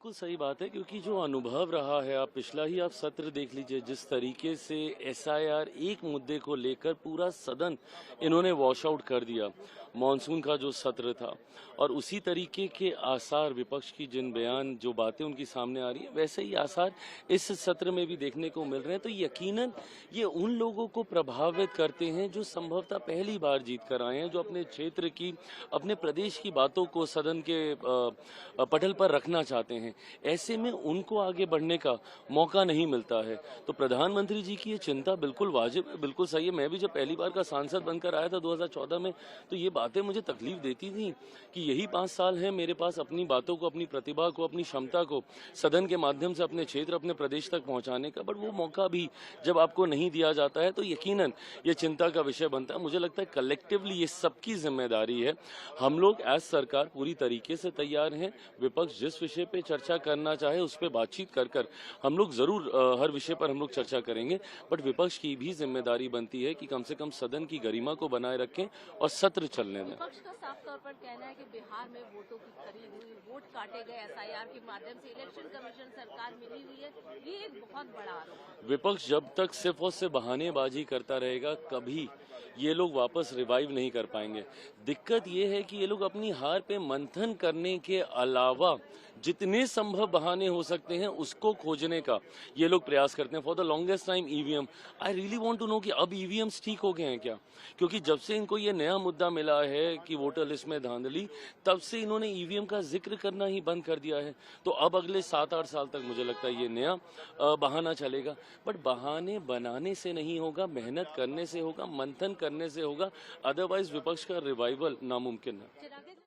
बिल्कुल सही बात है, क्योंकि जो अनुभव रहा है, आप सत्र देख लीजिए, जिस तरीके से एसआईआर एक मुद्दे को लेकर पूरा सदन इन्होंने वॉश आउट कर दिया, मॉनसून का जो सत्र था, और उसी तरीके के आसार विपक्ष की जिन बयान जो बातें उनकी सामने आ रही है, वैसे ही आसार इस सत्र में भी देखने को मिल रहे हैं। तो यकीनन ये उन लोगों को प्रभावित करते हैं जो संभवतः पहली बार जीत कर आए हैं, जो अपने क्षेत्र की, अपने प्रदेश की बातों को सदन के पटल पर रखना चाहते हैं। ऐसे में उनको आगे बढ़ने का मौका नहीं मिलता है। तो प्रधानमंत्री जी की ये चिंता बिल्कुल वाजिब है, बिल्कुल सही है। मैं भी जब पहली बार का सांसद बनकर आया था 2014 में, तो ये बातें मुझे तकलीफ देती थी कि यही 5 साल हैं मेरे पास अपनी बातों को, अपनी प्रतिभा को, अपनी क्षमता को सदन के माध्यम से अपने क्षेत्र, अपने प्रदेश तक पहुंचाने का, बट वो मौका भी जब आपको नहीं दिया जाता है तो यकीनन ये चिंता का विषय बनता है। मुझे लगता है कलेक्टिवली ये सबकी जिम्मेदारी है। हम लोग एज सरकार पूरी तरीके से तैयार हैं। विपक्ष जिस विषय पे चर्चा करना चाहे उस पर बातचीत कर हम लोग जरूर हर विषय पर हम लोग चर्चा करेंगे, बट विपक्ष की भी जिम्मेदारी बनती है कि कम से कम सदन की गरिमा को बनाए रखें और सत्र चलने दें। विपक्ष का साफ तौर पर कहना है कि बिहार में वोटों की खरीद हुई, वोट काटे गए एसआईआर के माध्यम से, इलेक्शन कमीशन सरकार मिली हुई है, ये एक बहुत बड़ा आरोप है। विपक्ष जब तक सिर्फ और सिर्फ बहानेबाजी करता रहेगा, कभी ये लोग वापस रिवाइव नहीं कर पाएंगे। दिक्कत ये है कि ये लोग अपनी हार पे मंथन करने के अलावा जितने संभव बहाने हो सकते हैं उसको खोजने का ये लोग प्रयास करते हैं। For the longest time EVM, I really want to know कि अब ईवीएम्स ठीक हो गए हैं क्या? क्योंकि जब से इनको ये नया मुद्दा मिला है कि वोटर लिस्ट में धांधली, तब से इन्होंने ईवीएम का जिक्र करना ही बंद कर दिया है। तो अब अगले 7-8 साल तक मुझे लगता है ये नया बहाना चलेगा। बट बहाने बनाने से नहीं होगा, मेहनत करने से होगा, मंथन करने से होगा। अदरवाइज विपक्ष का रिवाइवल नामुमकिन है।